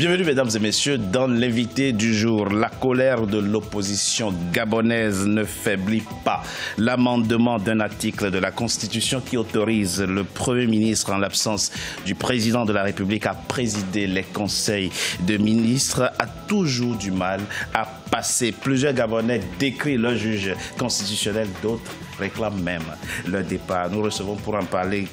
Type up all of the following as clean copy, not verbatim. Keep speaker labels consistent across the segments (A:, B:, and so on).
A: Bienvenue mesdames et messieurs dans l'invité du jour. La colère de l'opposition gabonaise ne faiblit pas. L'amendement d'un article de la Constitution qui autorise le Premier ministre en l'absence du président de la République à présider les conseils de ministres a toujours du mal à passer. Plusieurs Gabonais décrient leur juge constitutionnel, d'autres réclament même leur départ. Nous recevons pour en parler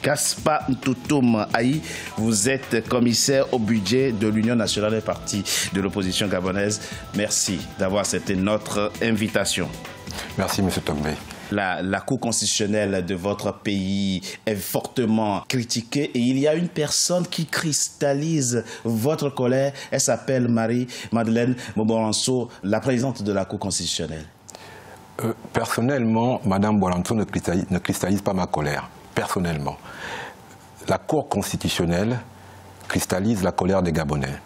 A: Gaspard Ntoutoum Ayi, vous êtes commissaire au budget de l'Union nationale des partis de l'opposition gabonaise. Merci d'avoir accepté notre invitation.
B: Merci, M. Tombe.
A: La Cour constitutionnelle de votre pays est fortement critiquée et il y a une personne qui cristallise votre colère. Elle s'appelle Marie-Madeleine Moboranso, la présidente de la Cour constitutionnelle.
B: Personnellement, Mme Moboranso ne cristallise pas ma colère. Personnellement, la Cour constitutionnelle cristallise la colère des Gabonais.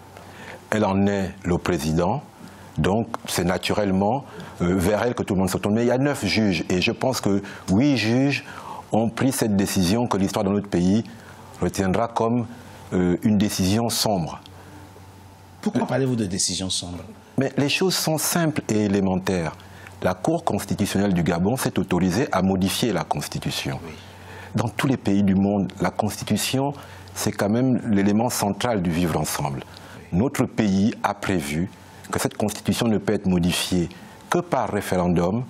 B: Elle en est le président, donc c'est naturellement vers elle que tout le monde se tourne. Mais il y a 9 juges et je pense que 8 juges ont pris cette décision que l'histoire de notre pays retiendra comme une décision sombre.
A: Pourquoi parlez-vous de décision sombre?
B: Mais les choses sont simples et élémentaires. La Cour constitutionnelle du Gabon s'est autorisée à modifier la Constitution. Oui. Dans tous les pays du monde, la Constitution, c'est quand même l'élément central du vivre ensemble. Notre pays a prévu que cette Constitution ne peut être modifiée que par référendum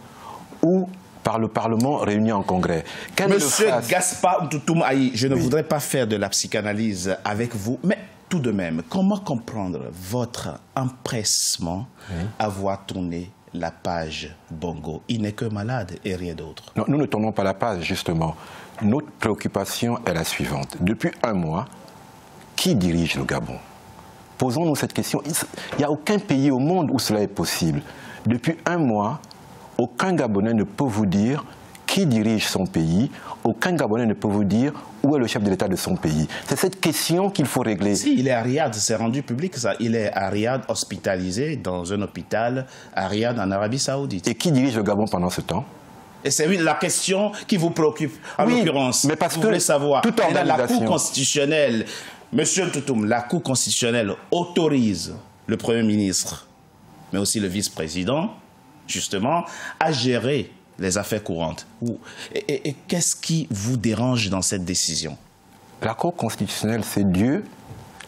B: ou par le Parlement réuni en Congrès.
A: Monsieur Gaspard Ntoutoum Ayi, je ne voudrais pas faire de la psychanalyse avec vous, mais tout de même, comment comprendre votre empressement à voir tourner la page Bongo? Il n'est que malade et rien d'autre.
B: Non, nous ne tournons pas la page, justement. Notre préoccupation est la suivante. Depuis un mois, qui dirige le Gabon? Posons-nous cette question. Il n'y a aucun pays au monde où cela est possible. Depuis un mois, aucun Gabonais ne peut vous dire qui dirige son pays. Aucun Gabonais ne peut vous dire où est le chef de l'État de son pays. C'est cette question qu'il faut régler.
A: Si, il est à Riyad, c'est rendu public ça. Il est à Riyad, hospitalisé dans un hôpital à Riyad, en Arabie Saoudite.
B: Et qui dirige le Gabon pendant ce temps?
A: Et c'est la question qui vous préoccupe, en l'occurrence.
B: Mais parce
A: vous
B: que
A: voulez savoir,
B: toute organisation...
A: la Cour constitutionnelle, Monsieur Ntoutoum, la Cour constitutionnelle autorise le Premier ministre, mais aussi le vice-président, justement, à gérer les affaires courantes. Et qu'est-ce qui vous dérange dans cette décision?
B: La Cour constitutionnelle, c'est Dieu.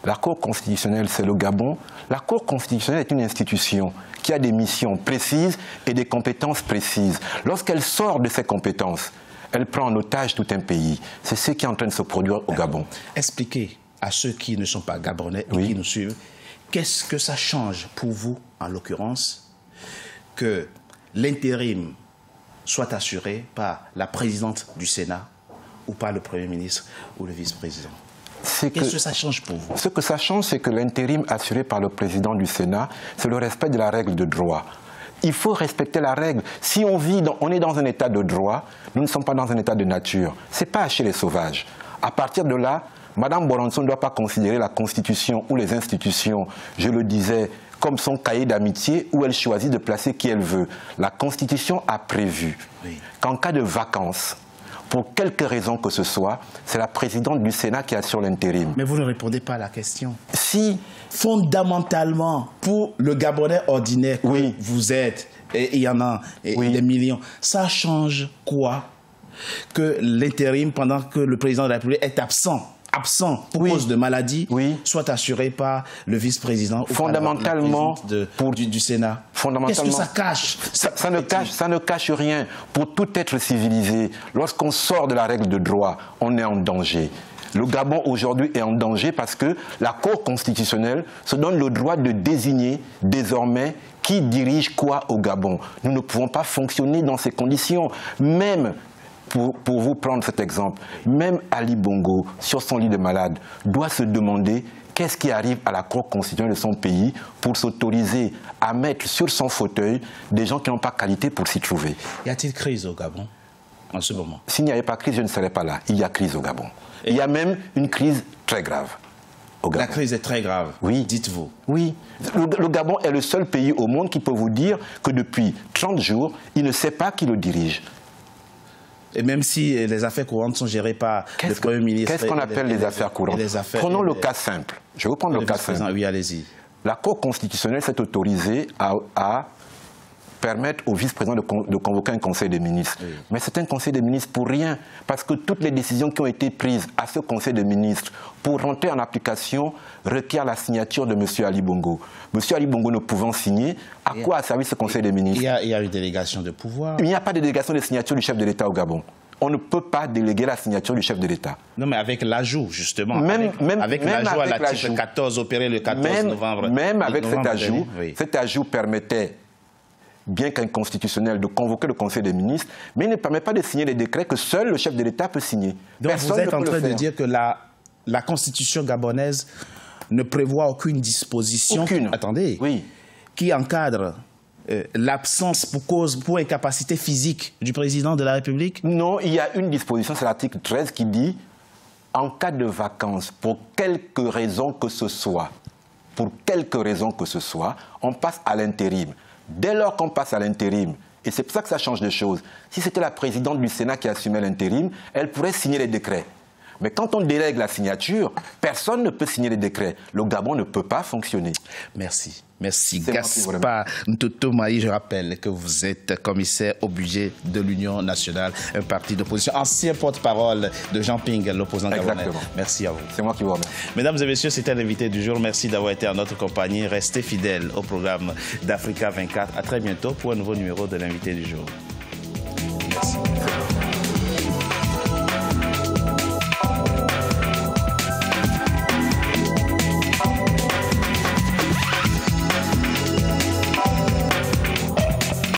B: La Cour constitutionnelle, c'est le Gabon. La Cour constitutionnelle est une institution qui a des missions précises et des compétences précises. Lorsqu'elle sort de ses compétences, elle prend en otage tout un pays. C'est ce qui est en train de se produire au Gabon.
A: Expliquez à ceux qui ne sont pas gabonais et qui nous suivent, qu'est-ce que ça change pour vous, en l'occurrence, que l'intérim soit assuré par la présidente du Sénat ou par le Premier ministre ou le vice-président? Qu'est-ce que ça change pour vous?
B: Ce que ça change, c'est que l'intérim assuré par le président du Sénat, c'est le respect de la règle de droit. Il faut respecter la règle. Si on est dans un état de droit, nous ne sommes pas dans un état de nature. Ce n'est pas chez les sauvages. À partir de là, Mme Moboranso ne doit pas considérer la Constitution ou les institutions, je le disais, comme son cahier d'amitié où elle choisit de placer qui elle veut. La Constitution a prévu qu'en cas de vacances, pour quelque raison que ce soit, c'est la présidente du Sénat qui assure l'intérim.
A: Mais vous ne répondez pas à la question.
B: Si,
A: fondamentalement, pour le Gabonais ordinaire que vous êtes, et il y en a des millions, ça change quoi que l'intérim, pendant que le président de la République est absent pour cause de maladie, soit assuré par le vice-président ou par la présidente du Sénat? Qu'est-ce que ça cache?
B: Ça ne cache rien. Pour tout être civilisé, lorsqu'on sort de la règle de droit, on est en danger. Le Gabon aujourd'hui est en danger parce que la Cour constitutionnelle se donne le droit de désigner désormais qui dirige quoi au Gabon. Nous ne pouvons pas fonctionner dans ces conditions. Même pour vous prendre cet exemple, même Ali Bongo, sur son lit de malade, doit se demander qu'est-ce qui arrive à la Cour constitutionnelle de son pays pour s'autoriser à mettre sur son fauteuil des gens qui n'ont pas qualité pour s'y trouver.
A: Y a-t-il crise au Gabon en ce moment?
B: S'il n'y avait pas crise, je ne serais pas là. Il y a crise au Gabon. Il y a même une crise très grave au Gabon.
A: La crise est très grave, dites-vous.
B: Oui. Le Gabon est le seul pays au monde qui peut vous dire que depuis 30 jours, il ne sait pas qui le dirige.
A: Et même si les affaires courantes sont gérées par le Premier ministre...
B: Qu'est-ce qu'on appelle les affaires courantes? Prenons le cas simple. Je vais prendre le cas simple.
A: Oui, allez-y.
B: La Cour constitutionnelle s'est autorisée à permettre au vice-président de convoquer un conseil des ministres. Oui. Mais c'est un conseil des ministres pour rien, parce que toutes les décisions qui ont été prises à ce conseil des ministres pour rentrer en application requièrent la signature de M. Ali Bongo. M. Ali Bongo ne pouvant signer, à quoi a servi ce conseil des ministres?
A: Il y a une délégation de pouvoir.
B: Il n'y a pas de délégation de signature du chef de l'État au Gabon. On ne peut pas déléguer la signature du chef de l'État.
A: Non, mais avec l'ajout, justement. Avec l'ajout à l'article 14 opéré le 14 novembre.
B: Même avec cet ajout permettait, bien qu'inconstitutionnel, de convoquer le Conseil des ministres, mais il ne permet pas de signer les décrets que seul le chef de l'État peut signer.
A: Donc vous êtes en train de dire que la Constitution gabonaise ne prévoit aucune disposition qui encadre l'absence pour incapacité physique du président de la République?
B: Non, il y a une disposition, c'est l'article 13 qui dit en cas de vacances, pour quelque raison que ce soit, on passe à l'intérim. Dès lors qu'on passe à l'intérim, et c'est pour ça que ça change de choses, si c'était la présidente du Sénat qui assumait l'intérim, elle pourrait signer les décrets. Mais quand on délègue la signature, personne ne peut signer les décrets. Le Gabon ne peut pas fonctionner.
A: Merci. Merci. Gaspard Ntoto-Maï, je rappelle que vous êtes commissaire au budget de l'Union nationale, un parti d'opposition, ancien porte-parole de Jean Ping, l'opposant gabonais. Merci à vous.
B: C'est moi qui vous remercie.
A: Mesdames et messieurs, c'était l'invité du jour. Merci d'avoir été en notre compagnie. Restez fidèles au programme d'Africa 24. À très bientôt pour un nouveau numéro de l'invité du jour. Merci.